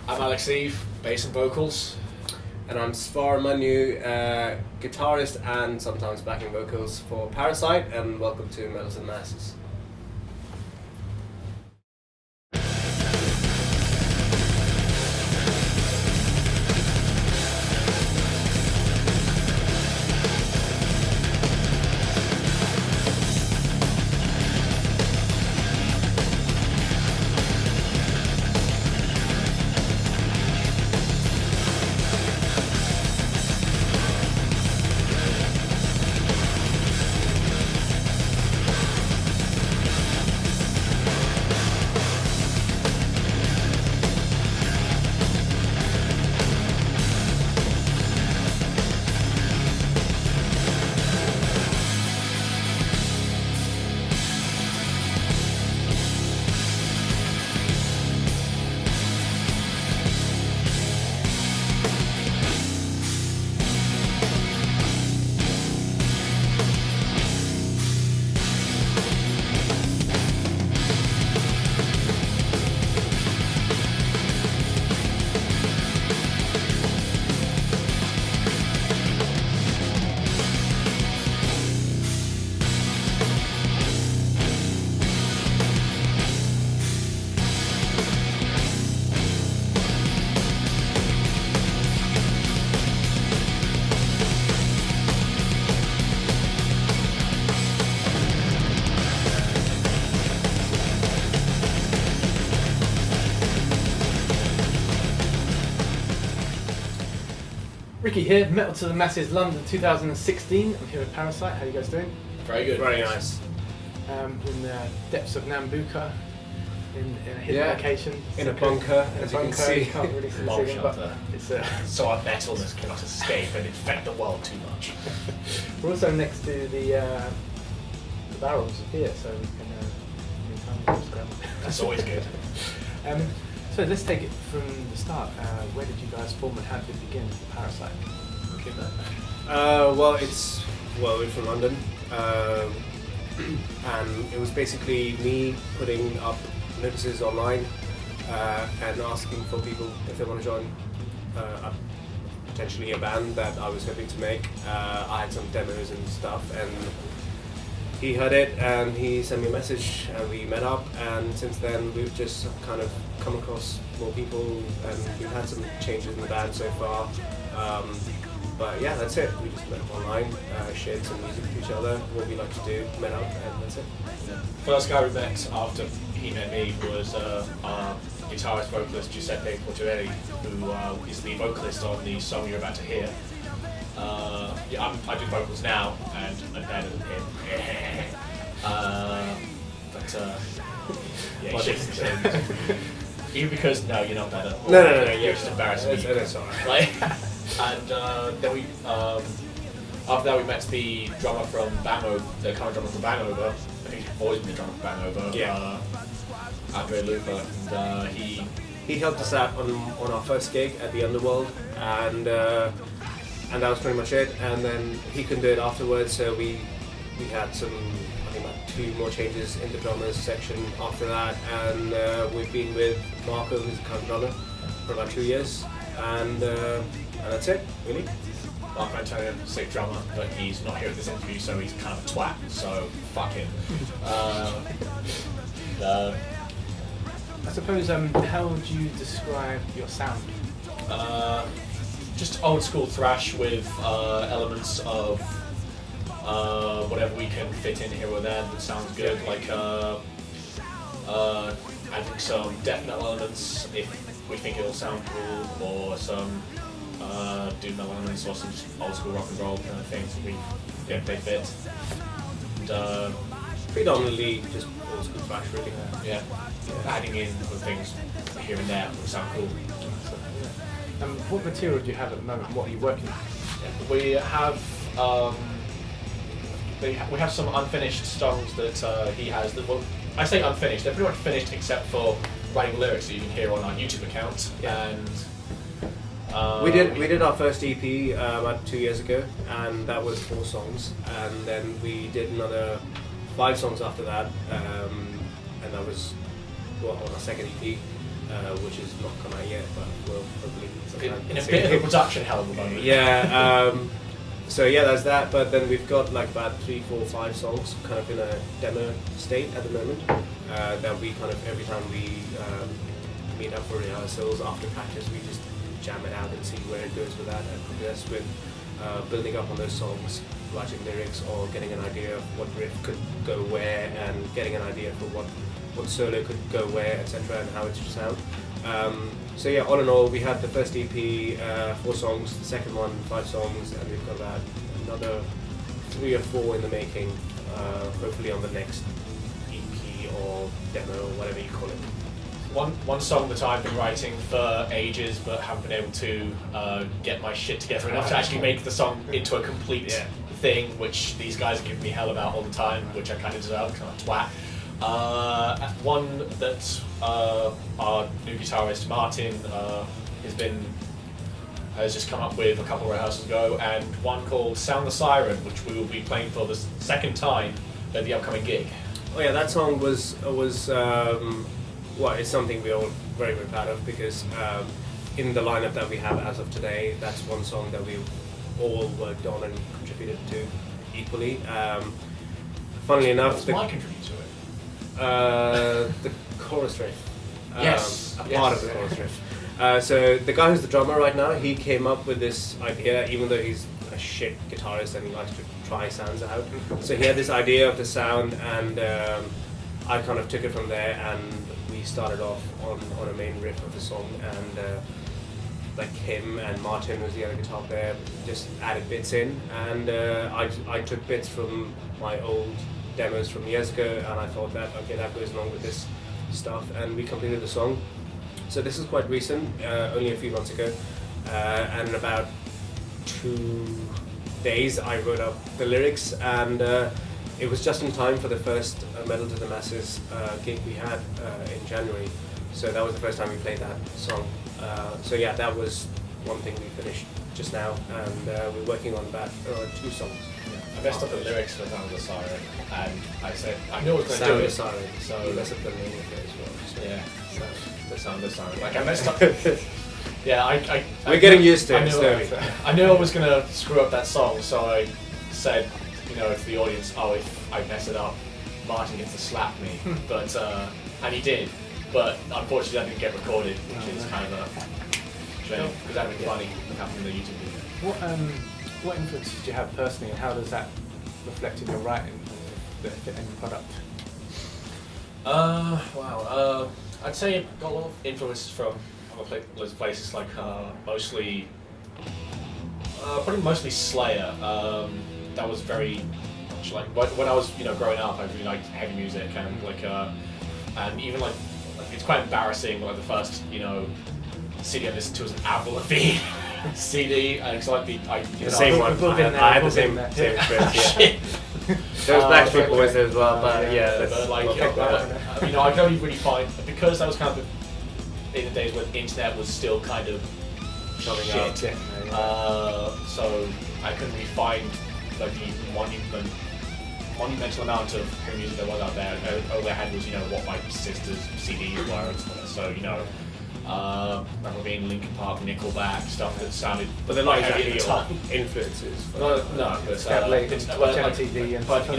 I'm Alex Eve, bass and vocals. And I'm Svar Manu, guitarist and sometimes backing vocals for Parasite, and welcome to Metals and Masses. Ricky here, Metal to the Masses, London 2016. I'm here with Parasite. How are you guys doing? Very good. Very nice. In the depths of Nambucca, in a hidden location. In a bunker, In a as you bunker. can see. You can't really see the Bomb ceiling, but shelter. it's So our metalness cannot escape and infect the world too much. we're also next to the barrels here, so we can grab them. That's always good. So let's take it from the start. Where did you guys form and how did it begin, Parasite? We're from London, and it was basically me putting up notices online and asking for people if they want to join potentially a band that I was hoping to make. I had some demos and stuff, and he heard it and he sent me a message and we met up, and since then we've just kind of come across more people and we've had some changes in the band so far. But yeah, that's it. We just met up online, shared some music with each other, what we like to do, met up, and that's it. First guy we met after he met me was our guitarist vocalist Giuseppe Portuelli, who is the vocalist on the song you're about to hear. I do vocals now, and I'm better than him. Yeah, he shakes his head. Even because, no, you're not better. No, You're just embarrassing me. That's alright. Like, and then we, after that we met the drummer from Bangover, the current drummer from Bangover. I think he's always been the drummer from Bangover. Yeah. Andre Lupa, and He helped us out on our first gig at the Underworld, and that was pretty much it. And then he couldn't do it afterwards, so we had some, I think, like 2 more changes in the drummers section after that. And we've been with Marco, who's the current drummer, for about 2 years, and that's it, really. Mark Antonio, sick drummer, but he's not here at this interview, so he's kind of a twat. So fuck him. I suppose, how would you describe your sound? Just old school thrash with elements of whatever we can fit in here or there that sounds good. Like adding some death metal elements if we think it'll sound cool, or some doom metal elements, or some just old school rock and roll kind of things. They fit. And, Predominantly just old school thrash, really. yeah, adding in other things here and there would sound cool. What material do you have at the moment? What are you working on? We have we have some unfinished songs that he has. That, well, I say unfinished. They're pretty much finished except for writing lyrics that you can hear on our YouTube account. Yeah. And we did our first EP about 2 years ago, and that was 4 songs. And then we did another 5 songs after that, and that was on our second EP. which is not come out yet, but will hopefully sometime. In a bit of a production hell at the moment. Yeah. So yeah, there's that. But then we've got like about 3, 4, 5 songs kind of in a demo state at the moment. That we kind of every time we meet up for rehearsals after practice, we just jam it out and see where it goes with that and progress with building up on those songs, writing lyrics or getting an idea of what riff could go where and getting an idea for what solo could go where, etc., and how it should sound. So yeah, all in all, we had the first EP, 4 songs, the second one, 5 songs, and we've got about another 3 or 4 in the making, hopefully on the next EP or demo or whatever you call it. One song that I've been writing for ages, but haven't been able to get my shit together enough to actually make the song into a complete thing, which these guys are giving me hell about all the time, which I kind of deserve because I'm a twat. One that our new guitarist Martin has just come up with a couple of rehearsals ago, and one called Sound the Siren, which we will be playing for the second time at the upcoming gig. Oh yeah, that song was it's something we're all very, very proud of, because in the lineup that we have as of today, that's one song that we've all worked on and contributed to equally. Funnily enough, what's my contribution to it? The chorus riff. Yes, part of the chorus riff. So the guy who's the drummer right now, he came up with this idea, even though he's a shit guitarist and he likes to try sounds out. So he had this idea of the sound, and I kind of took it from there, and we started off on a main riff of the song, and like him and Martin, who's the other guitar player, just added bits in, and I took bits from my old demos from years ago, and I thought that, okay, that goes along with this stuff, and we completed the song. So this is quite recent, only a few months ago, and in about 2 days I wrote up the lyrics, and it was just in time for the first Metal to the Masses gig we had in January. So that was the first time we played that song. So yeah, that was one thing we finished just now, and we're working on about 2 songs. I messed up the lyrics for Sound the Siren, and I said I knew I was going to do Sound it. the Siren. So you messed up the name of it as well. So. Yeah, the Sound the Siren. Like I messed up. Yeah, We're getting used to I it knew slowly. I knew I was going to screw up that song, so I said, to the audience, oh, if I mess it up, Martin gets to slap me. But and he did. But unfortunately, that didn't get recorded, which is kind of a shame, because that would be funny happening in the YouTube video. What influence did you have personally, and how does that reflect in your writing and the end product? Wow. I'd say it got a lot of influences from other places, like probably mostly Slayer. That was very much like when I was growing up. I really liked heavy music, and and even like it's quite embarrassing. Like the first CD I listened to was an Avril Lavigne CD, and it's like the same one. I had the same experience. Yeah. There was Backstreet Boys there as well, but yeah. But I can only really find, because that was kind of in the days when the internet was still kind of Coming shit. out. So I couldn't really find like the monumental amount of heavy music there was out there. All I had was what my sister's CDs were and stuff. So Avril Lavigne, Linkin Park, Nickelback, stuff that sounded. But they're not heavy exactly at the time. Influences. No, but MTV and but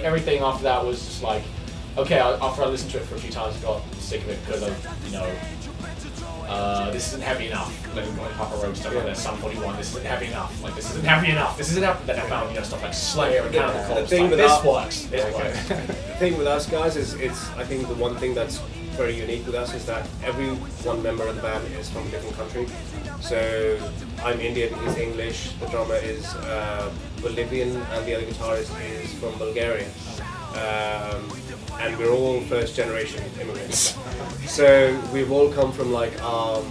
everything after that was just like, okay. After I listened to it for a few times, I got sick of it because this isn't heavy enough. Like Papa Roach stuff like that, Sum 41. This isn't heavy enough. Like this isn't heavy enough. This isn't enough. Then I found stuff like Slayer and Cannibal Corpse. This works. This works. The thing with us guys is I think the one thing that's very unique with us is that every one member of the band is from a different country. So I'm Indian, he's English, the drummer is Bolivian, and the other guitarist is from Bulgaria. And we're all first generation immigrants. So we've all come from like our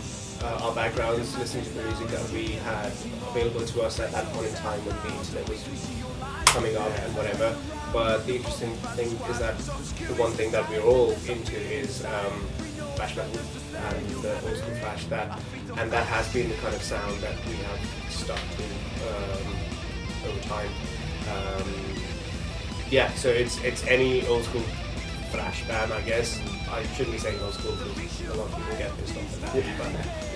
backgrounds, listening to the music that we had available to us at that point in time when the internet was coming up and whatever. But the interesting thing is that the one thing that we're all into is thrash metal and the old school thrash, and that has been the kind of sound that we have stuck to over time. So it's any old school thrash band, I guess. I shouldn't be saying old school because a lot of people get pissed off at that. Yeah. But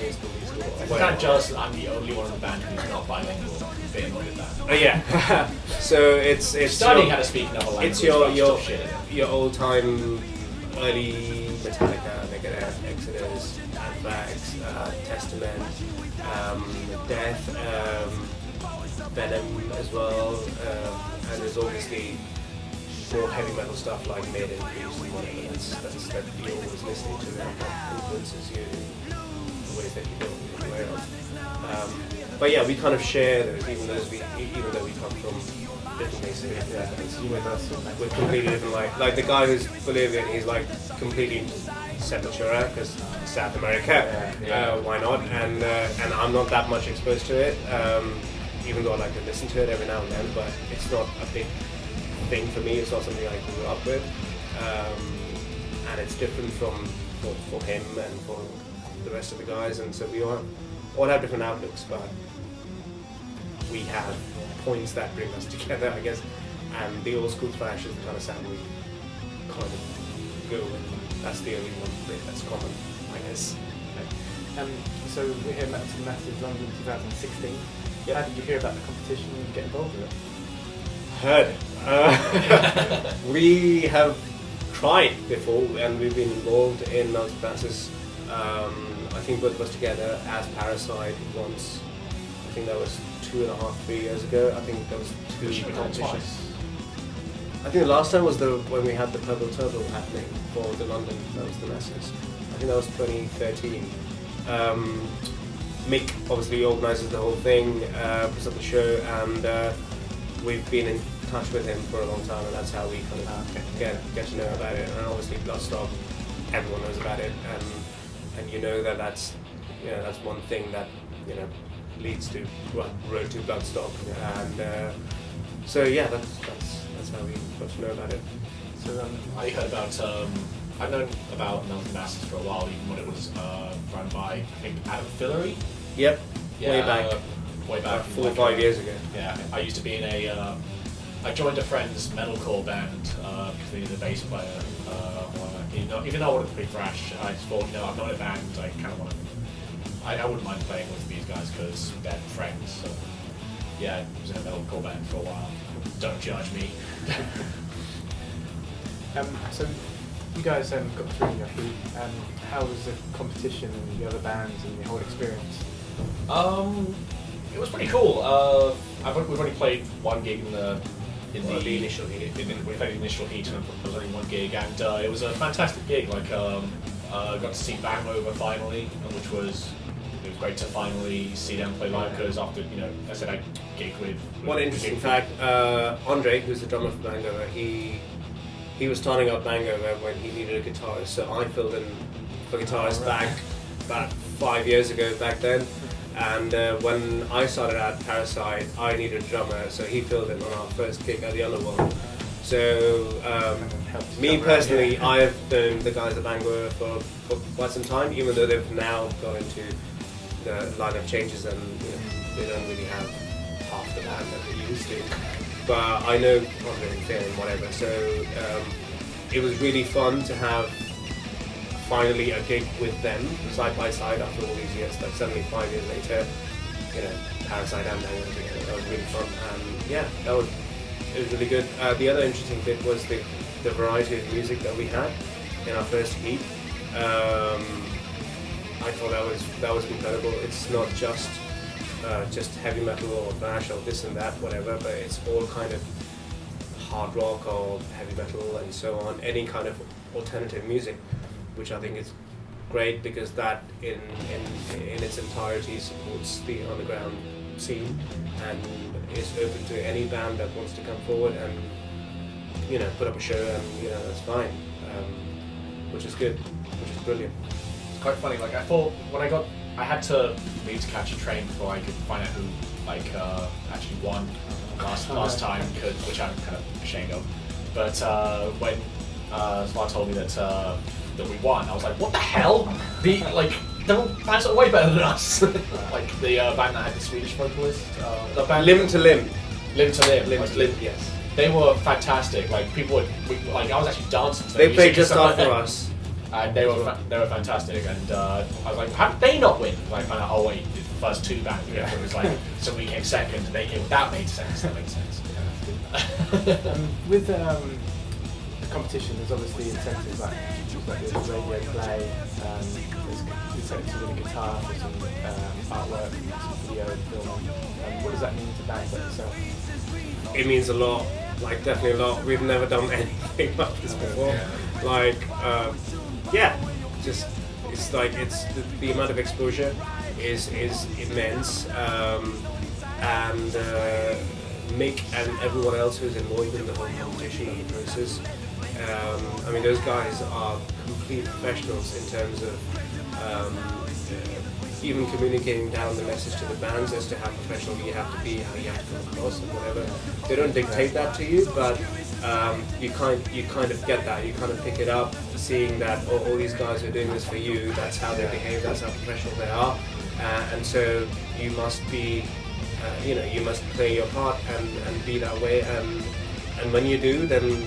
new school, new school. I'm kind of jealous that I'm the only one in the band who's not bilingual. I'm a bit annoyed at that. Yeah. So it's Studying your, how to speak another language. it's but your old time early Metallica, Megadeth, Exodus, Anthrax, Testament, Death, Venom as well, and there's obviously more heavy metal stuff like Maiden, Priest, and whatever. That's that you're always listening to, and that influences you in ways that you don't really aware of. But yeah, we kind of share those, even though we come from different places. Yeah, it's universal. We're completely different. Like the guy who's Bolivian, he's like completely Sepultura because South America. Why not? And I'm not that much exposed to it, even though I like to listen to it every now and then. But it's not a big thing for me. It's not something I grew up with, and it's different for him and for the rest of the guys. And so we all have different outlooks, but we have points that bring us together, I guess. And the old school thrash is the kind of sound we kind of go with. That's the only one bit that's common, I guess. So we hear Metal to Masses London 2016. Yep. How did you hear about the competition and get involved with it? Heard. We have tried before, and we've been involved in Metal to Masses. I think both of us together as Parasite once. I think that was 2.5, 3 years ago. I think there was two Which you've been on competitions. twice. I think the last time was when we had the Purple Turtle happening for the London. That was the Masses. I think that was 2013. Mick obviously organises the whole thing, puts up the show, and we've been in touch with him for a long time, and that's how we kind of get to know about it. And obviously Bloodstock, everyone knows about it, and you know that's one thing that leads to road to Bloodstock, and so yeah, that's how we got to know about it. So I heard about, I've known about Metal to Masses for a while, even when it was run by, I think, Adam Fillery. Yep, Yeah, way back About 4 or 5 years ago. Yeah, I used to be in I joined a friend's metalcore band because they needed a bass player. Even though I wanted to play thrash, I just thought, I'm not in a band, I kind of want to. I wouldn't mind playing with these guys because they're friends. So yeah, I was in a metalcore band for a while. Don't judge me. So you guys got through your heat. How was the competition and the other bands and the whole experience? It was pretty cool. We've only played one gig in the initial heat. We played the initial heat, and there was only one gig, and it was a fantastic gig. Like, got to see Bang Over finally, which was great to finally see them play live because after I said I gigged with. One interesting fact: Andre, who's the drummer for Bang Over, he was starting up Bang Over when he needed a guitarist, so I filled in for guitarist back about 5 years ago back then. And when I started at Parasite, I needed a drummer, so he filled in on our first gig at the Underworld. So me personally, I've known the guys at Bang Over for quite some time, even though they've now gone into the line of changes and they don't really have half the band that they used to. But I know Andre and Phil and whatever, so it was really fun to have finally a gig with them side by side after all these years. Like suddenly 5 years later, Parasite and Bang Over together. That was really fun, and yeah, it was really good. The other interesting bit was the variety of music that we had in our first heat. I thought that was incredible. It's not just heavy metal or thrash or this and that, whatever, but it's all kind of hard rock or heavy metal and so on. Any kind of alternative music, which I think is great because that in its entirety supports the underground scene and is open to any band that wants to come forward and put up a show, and that's fine, which is good, which is brilliant. It's quite funny. Like I thought when I had to leave to catch a train before I could find out who actually won last time, which I'm kind of ashamed of. But when Svar told me that we won, I was like, what the hell? The bands are way better than us. Like the band that had the Swedish vocalist, the band Limb to Limb. Limb to Limb. Limb to Limb, yes. They were fantastic. Like people would, like I was actually dancing to them. They played just after us. And they were fantastic. And I was like, how did they not win? Like, found out, oh wait, the first two bands. It was like somebody came second, and they came. That made sense. That made sense. With the competition, there's obviously incentives like there's radio play, there's incentives to win a guitar for some artwork, some video and film. What does that mean to bands like yourself? It means a lot, like definitely a lot. We've never done anything like this before. Like, just it's like the amount of exposure is immense, and Mick and everyone else who's involved in the whole competition and the process. I mean, those guys are complete professionals in terms of even communicating down the message to the bands as to how professional you have to be, how you have to come across, and whatever. They don't dictate that to you, but you kind of get that. You kind of pick it up, seeing that all these guys are doing this for you. That's how they behave. That's how professional they are, and so you must be. You must play your part and be that way, and when you do, then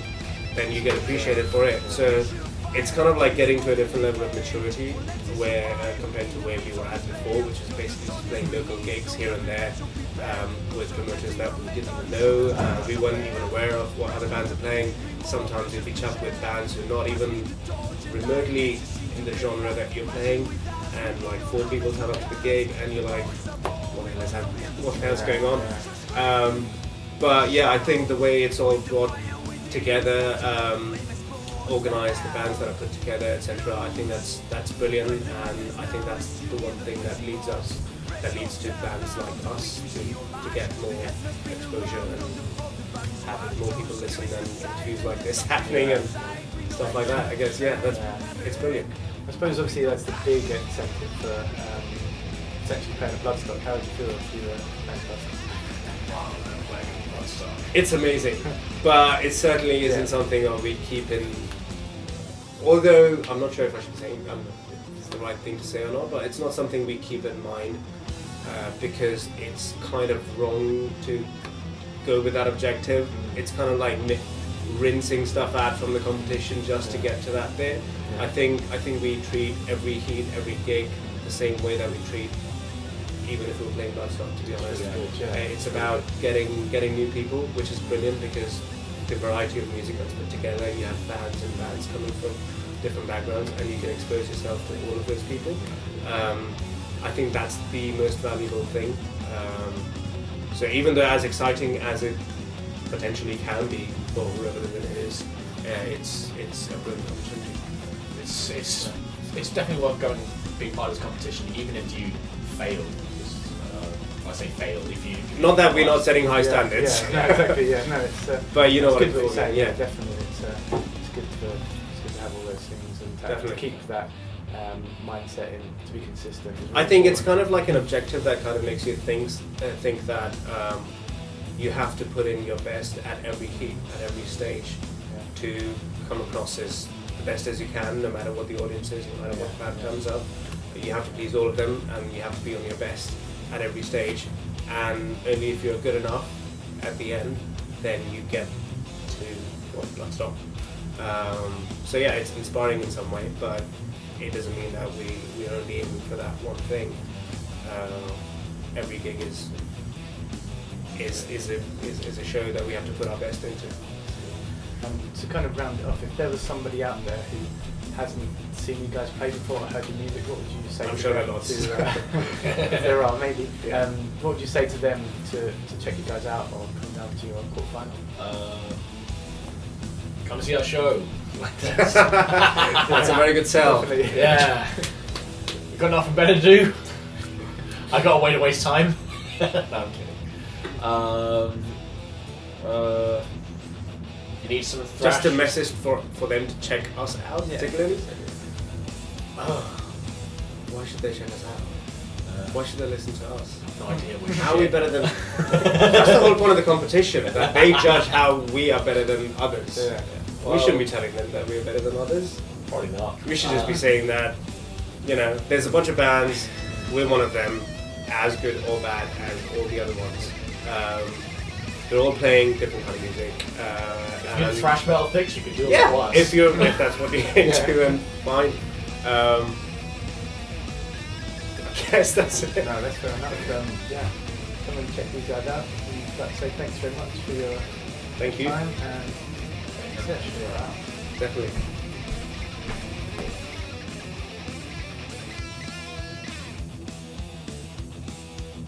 you get appreciated for it. So it's kind of like getting to a different level of maturity where compared to where we were at before, which is basically just playing local gigs here and there with promoters that we didn't even know. We weren't even aware of what other bands are playing. Sometimes you'll be chucked with bands who are not even remotely in the genre that you're playing, and like 4 people turn up to the gig and you're like, what the hell's going on? But yeah, I think the way it's all brought together, organised, the bands that are put together, etc. I think that's brilliant, and I think that's the one thing that leads to bands like us to get more exposure and have more people listen and interviews like this happening and stuff like that. I guess it's brilliant. I suppose obviously that's the big incentive for essentially playing a Bloodstock. How did you feel if you were playing Bloodstock? It's amazing, but it certainly isn't something that we keep in. Although I'm not sure if I should say it's the right thing to say or not, but it's not something we keep in mind because it's kind of wrong to go with that objective. It's kind of like rinsing stuff out from the competition just to get to that bit. I think we treat every heat, every gig the same way that we treat even if we were playing Bloodstock, to be honest. It's about getting new people, which is brilliant because the variety of music that's put together, you have fans and bands coming from different backgrounds and you can expose yourself to all of those people. I think that's the most valuable thing. So even though as exciting as it potentially can be for whoever the winner is, it's a brilliant opportunity. It's definitely worth going being part of this competition, even if you fail. I say fail if you not that we're not setting high standards. Yeah, no, exactly. Yeah, no, it's. But you know what it's good I'm saying. Yeah, definitely. It's good to have all those things and to keep that mindset in, to be consistent. Really I think it's kind of like an objective that kind of makes you think that you have to put in your best at every heat, at every stage, to come across as the best as you can, no matter what the audience is, no matter what band comes up. You have to please all of them, and you have to be on your best at every stage. And only if you're good enough at the end, then you get to Bloodstock. So yeah, it's inspiring in some way, but it doesn't mean that we're only aiming for that one thing. Every gig is a show that we have to put our best into. To kind of round it off, if there was somebody out there who hasn't seen you guys play before or heard your music, what would you say? I'm sure there are lots. If there are, maybe. Yeah. What would you say to them to check you guys out or come down to your quarterfinal? Come see our show. That's a very good sell. Yeah. You got nothing better to do? I got a way to waste time. No, I'm kidding. You need some thrash. Just a message for them to check us out, particularly. Why should they check us out? Why should they listen to us? No idea. How are we better than? That's the whole point of the competition. That they judge how we are better than others. Yeah. Well, we shouldn't be telling them that we're better than others. Probably not. We should just be saying that, there's a bunch of bands, we're one of them, as good or bad as all the other ones. they're all playing different kind of music. If you're thrash metal fix, you could do it Yeah, once. if that's what you're into, then fine. I guess that's it. No, that's fair enough. Yeah, come and check these guys out. We'd like to say thanks very much for your Thank you. time and yeah, you're out. Definitely.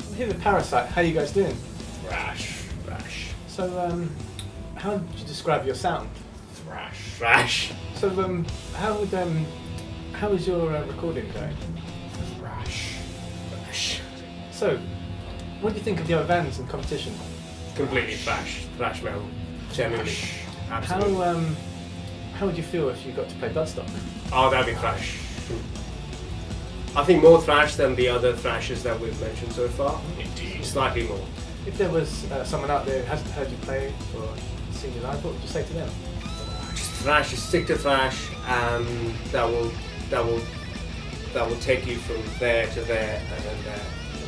I'm here with Parasite. How are you guys doing? Thrash. So, how would you describe your sound? Thrash. So, how is your recording going? Thrash. So, what do you think of the other bands and competition? Completely thrash metal. Genuinely. Absolutely. How would you feel if you got to play Bloodstock? Oh, that'd be thrash. I think more thrash than the other thrashes that we've mentioned so far. Indeed. Slightly more. If there was someone out there who hasn't heard you play or seen you live, what would you say to them? Just thrash, just stick to thrash, and that will take you from there to there and then there.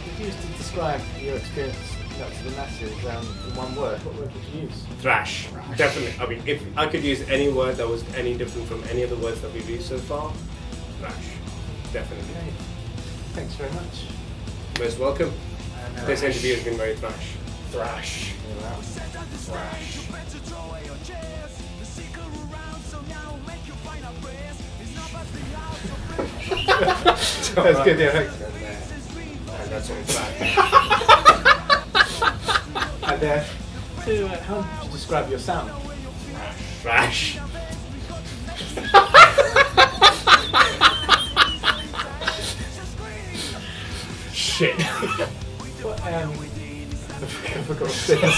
If you used to describe your experience to the masses in one word, what word would you use? Thrash. Definitely. I mean, if I could use any word that was any different from any of the words that we've used so far, thrash. Definitely. Okay. Thanks very much. Most welcome. And, This interview has been very thrash. Thrash. you're out. Thrash. That's good, yeah. Thanks. And that's all thrash. And so, how would you describe your sound? Thrash. Shit. What, I forgot to say this.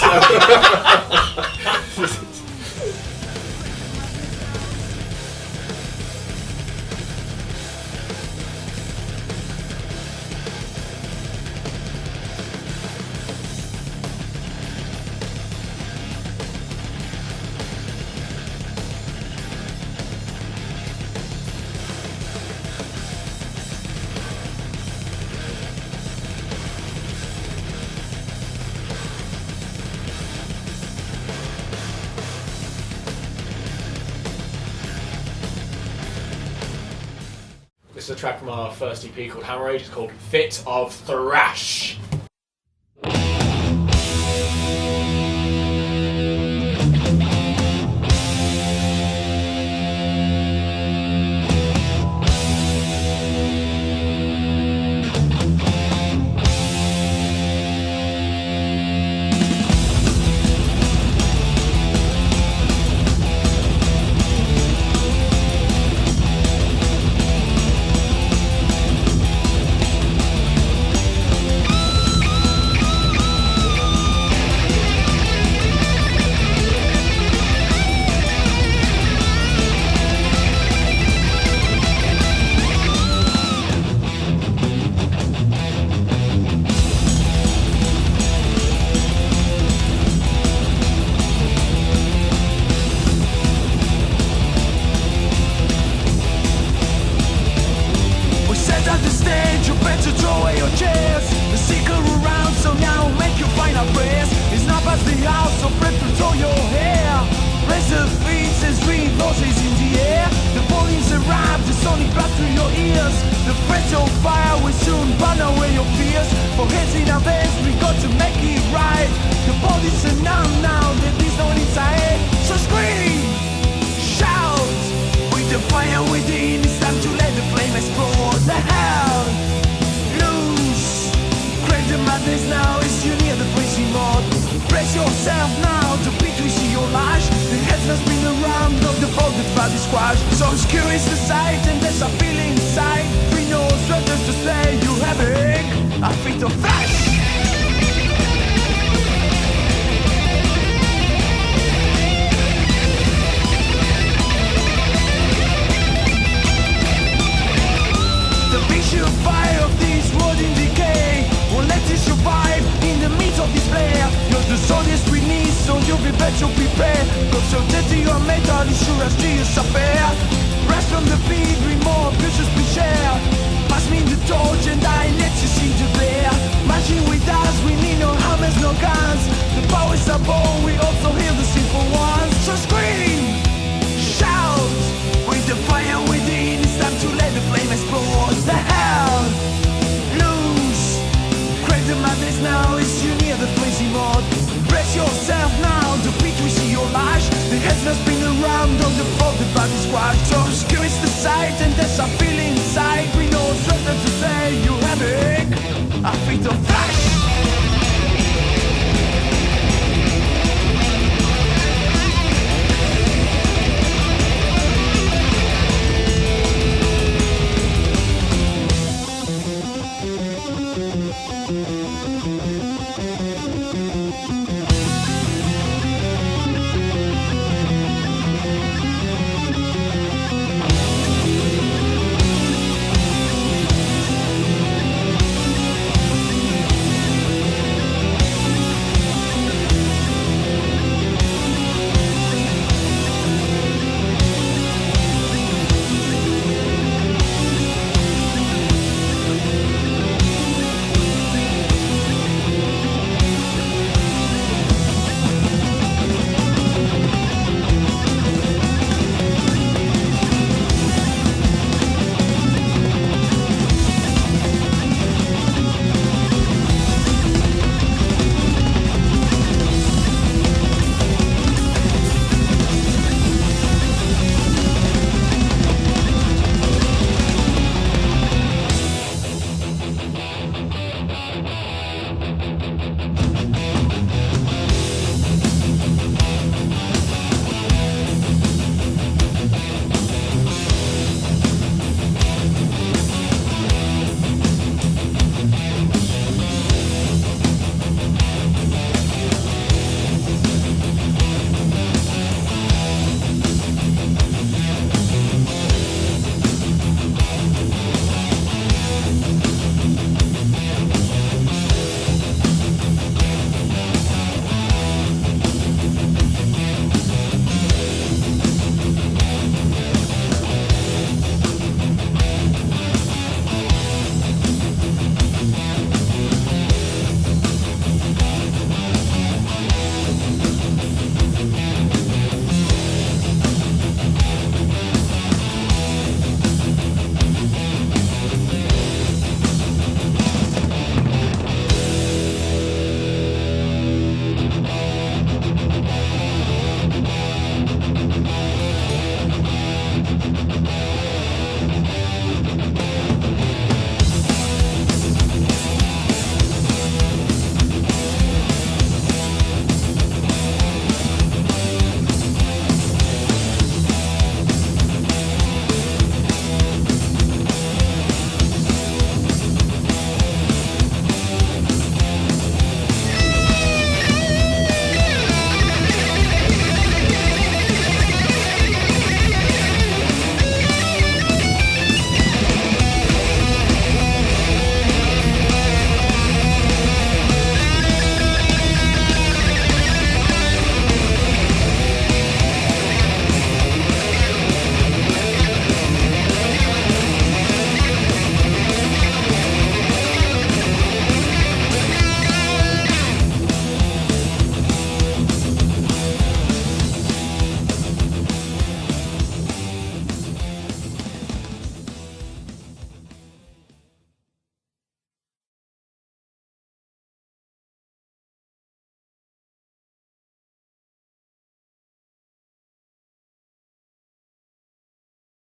This is a track from our first EP called Hammer Age. It's called Fit of Thrash. Marching with us, we need no helmets, no guns. The power is above. sight and disappear.